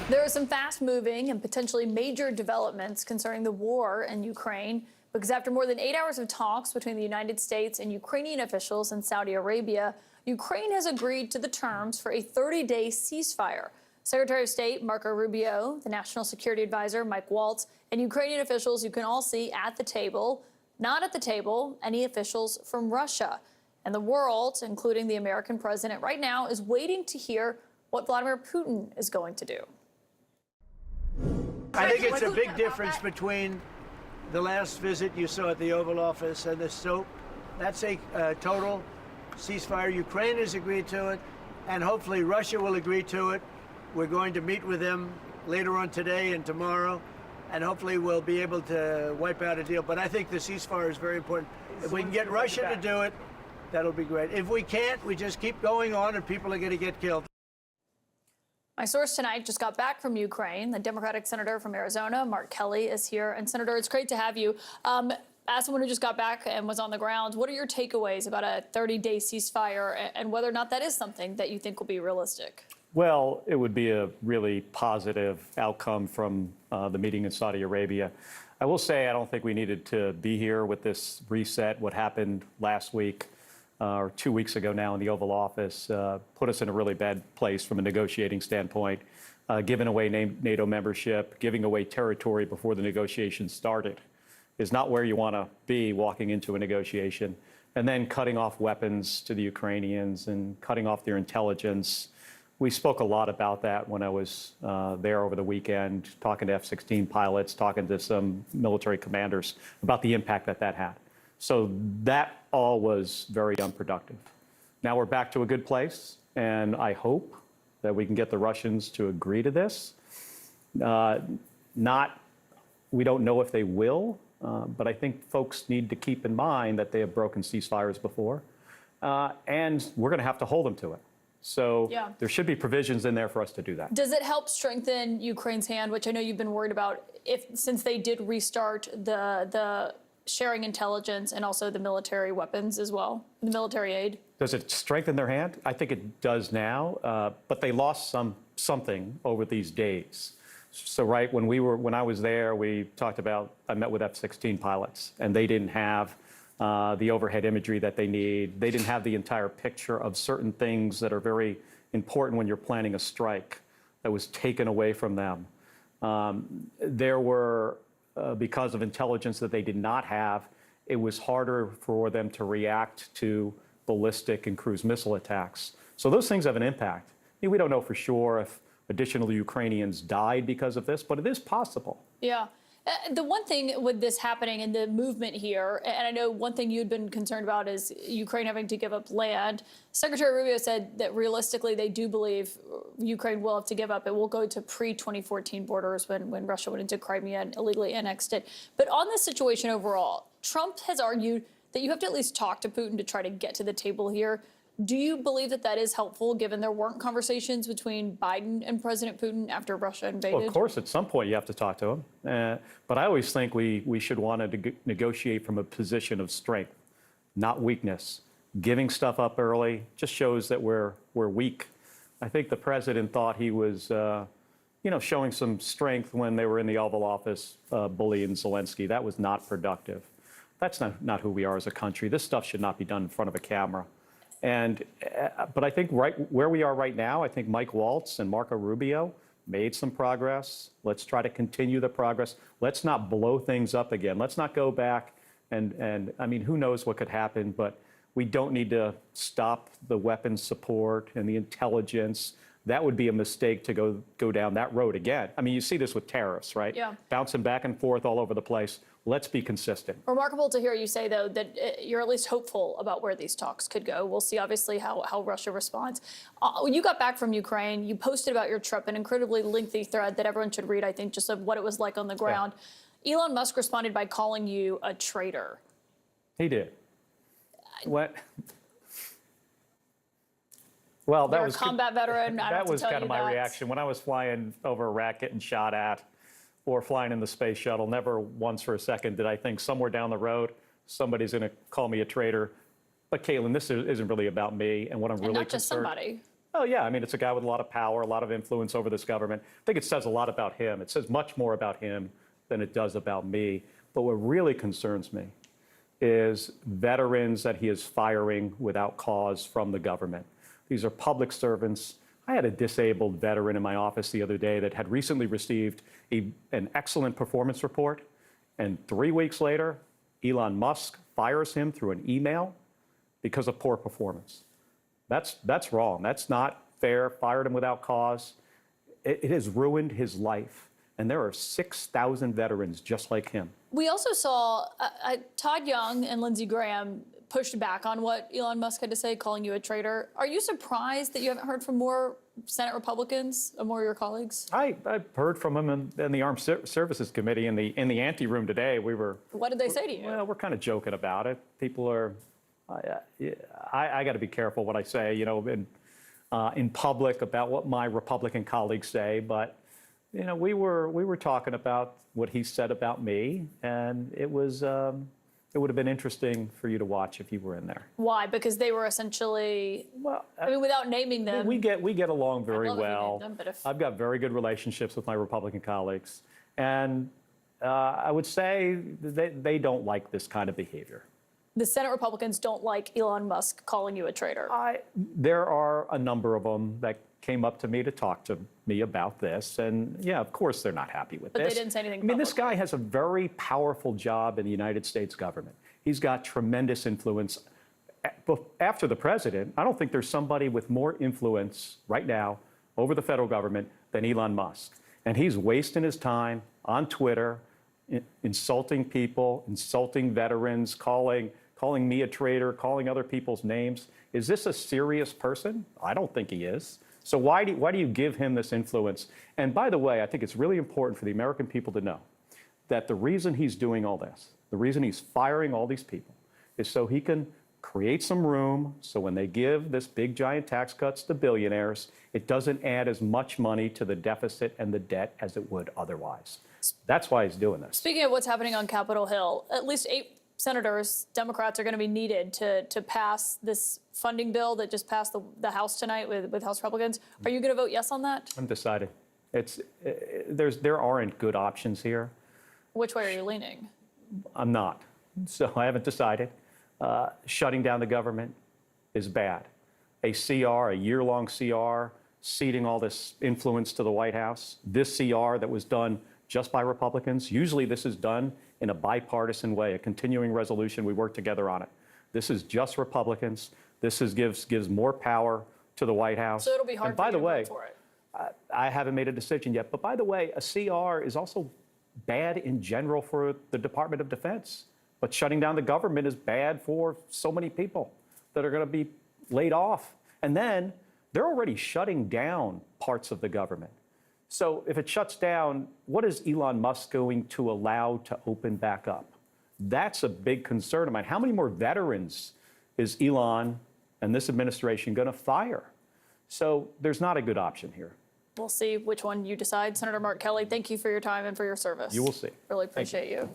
There are some fast-moving and potentially major developments concerning the war in Ukraine, because after more than 8 hours of talks between the United States and Ukrainian officials in Saudi Arabia, Ukraine has agreed to the terms for a 30-day ceasefire. Secretary of State Marco Rubio, the National Security Advisor Mike Waltz, and Ukrainian officials you can all see at the table. Not at the table, any officials from Russia. And the world, including the American president right now, is waiting to hear what Vladimir Putin is going to do. I think it's a big difference between the last visit you saw at the Oval Office and this. So that's a total ceasefire. Ukraine has agreed to it, and hopefully Russia will agree to it. We're going to meet with them later on today and tomorrow, and hopefully we'll be able to wipe out a deal. But I think the ceasefire is very important. If we can get Russia to do it, that'll be great. If we can't, we just keep going on and people are going to get killed. My source tonight just got back from Ukraine. The Democratic Senator from Arizona, Mark Kelly, is here. And Senator, it's great to have you. As someone who just got back and was on the ground, what are your takeaways about a 30-day ceasefire and whether or not that is something that you think will be realistic? Well, it would be a really positive outcome from the meeting in Saudi Arabia. I will say I don't think we needed to be here with this reset. What happened last week or 2 weeks ago now in the Oval Office put us in a really bad place from a negotiating standpoint. Giving away NATO membership, giving away territory before the negotiations started is not where you want to be walking into a negotiation. And then cutting off weapons to the Ukrainians and cutting off their intelligence. We spoke a lot about that when I was there over the weekend, talking to F-16 pilots, talking to some military commanders about the impact that that had. So that all was very unproductive. Now we're back to a good place, and I hope that we can get the Russians to agree to this. We don't know if they will, but I think folks need to keep in mind that they have broken ceasefires before, and we're going to have to hold them to it. So there should be provisions in there for us to do that. Does it help strengthen Ukraine's hand, which I know you've been worried about, since they did restart the sharing intelligence and also the military weapons as well, the military aid? Does it strengthen their hand? I think it does now, but they lost something over these days. So when I was there, we talked about, I met with F-16 pilots, and they didn't have the overhead imagery that they need. They didn't have the entire picture of certain things that are very important when you're planning a strike that was taken away from them. There were, because of intelligence that they did not have, it was harder for them to react to ballistic and cruise missile attacks. So those things have an impact. We don't know for sure if additional Ukrainians died because of this, but it is possible. Yeah. The one thing with this happening and the movement here, and I know one thing you'd been concerned about is Ukraine having to give up land. Secretary Rubio said that realistically they do believe Ukraine will have to give up. It will go to pre-2014 borders when Russia went into Crimea and illegally annexed it. But on this situation overall, Trump has argued that you have to at least talk to Putin to try to get to the table here. Do you believe that that is helpful, given there weren't conversations between Biden and President Putin after Russia invaded? Well, of course, at some point you have to talk to him. But I always think we should want to negotiate from a position of strength, not weakness. Giving stuff up early just shows that we're weak. I think the president thought he was, showing some strength when they were in the Oval Office bullying Zelensky. That was not productive. That's not who we are as a country. This stuff should not be done in front of a camera. But I think right where we are right now, I think Mike Waltz and Marco Rubio made some progress. Let's try to continue the progress. Let's not blow things up again. Let's not go back and I mean, who knows what could happen, but we don't need to stop the weapons support and the intelligence. That would be a mistake to go down that road again. I mean, you see this with tariffs, right? Yeah. Bouncing back and forth all over the place. Let's be consistent. Remarkable to hear you say, though, that you're at least hopeful about where these talks could go. We'll see, obviously, how Russia responds. When you got back from Ukraine, you posted about your trip an incredibly lengthy thread that everyone should read, I think, just of what it was like on the ground. Yeah. Elon Musk responded by calling you a traitor. He did. What? Well, that was a combat veteran. That was kind of my reaction when I was flying over Iraq, getting shot at, or flying in the space shuttle. Never once for a second did I think somewhere down the road somebody's going to call me a traitor. But Kaitlan, this isn't really about me and what I'm really not just concerned. somebody. Oh, yeah. I mean, it's a guy with a lot of power, a lot of influence over this government. I think it says a lot about him. It says much more about him than it does about me. But what really concerns me is veterans that he is firing without cause from the government. These are public servants. I had a disabled veteran in my office the other day that had recently received an excellent performance report. And 3 weeks later, Elon Musk fires him through an email because of poor performance. That's wrong. That's not fair. Fired him without cause. It has ruined his life. And there are 6,000 veterans just like him. We also saw Todd Young and Lindsey Graham pushed back on what Elon Musk had to say, calling you a traitor. Are you surprised that you haven't heard from more Senate Republicans, more of your colleagues? I've heard from them in the Armed Services Committee in the ante room today. What did they say to you? Well, we're kind of joking about it. People are. I got to be careful what I say, in public about what my Republican colleagues say. But we were talking about what he said about me, and it was. It would have been interesting for you to watch if you were in there. Why? Because they were essentially, I mean, without naming them. We get along very well. Them, but I've got very good relationships with my Republican colleagues. And I would say they don't like this kind of behavior. The Senate Republicans don't like Elon Musk calling you a traitor. There are a number of them that came up to me to talk to me about this. And yeah, of course, they're not happy with this. But they didn't say anything I mean, this publicly. guy has a very powerful job in the United States government. He's got tremendous influence. After the president, I don't think there's somebody with more influence right now over the federal government than Elon Musk. And he's wasting his time on Twitter, insulting people, insulting veterans, calling me a traitor, calling other people's names. Is this a serious person? I don't think he is. So why do you give him this influence? And by the way, I think it's really important for the American people to know that the reason he's doing all this, the reason he's firing all these people, is so he can create some room so when they give this big giant tax cuts to billionaires, it doesn't add as much money to the deficit and the debt as it would otherwise. That's why he's doing this. Speaking of what's happening on Capitol Hill, at least 8 senators, Democrats, are going to be needed to pass this funding bill that just passed the House tonight with House Republicans. Are you going to vote yes on that? I'm decided. There aren't good options here. Which way are you leaning? I'm not. So I haven't decided. Shutting down the government is bad. A CR, a year-long CR, ceding all this influence to the White House, this CR that was done just by Republicans. Usually this is done in a bipartisan way, a continuing resolution. We work together on it. This is just Republicans. This gives more power to the White House. So it'll be hard and by for the you to way, vote for it. I haven't made a decision yet. But by the way, a CR is also bad in general for the Department of Defense. But shutting down the government is bad for so many people that are going to be laid off. And then they're already shutting down parts of the government. So if it shuts down, what is Elon Musk going to allow to open back up? That's a big concern of mine. How many more veterans is Elon and this administration going to fire? So there's not a good option here. We'll see which one you decide. Senator Mark Kelly, thank you for your time and for your service. You will see. Really appreciate you.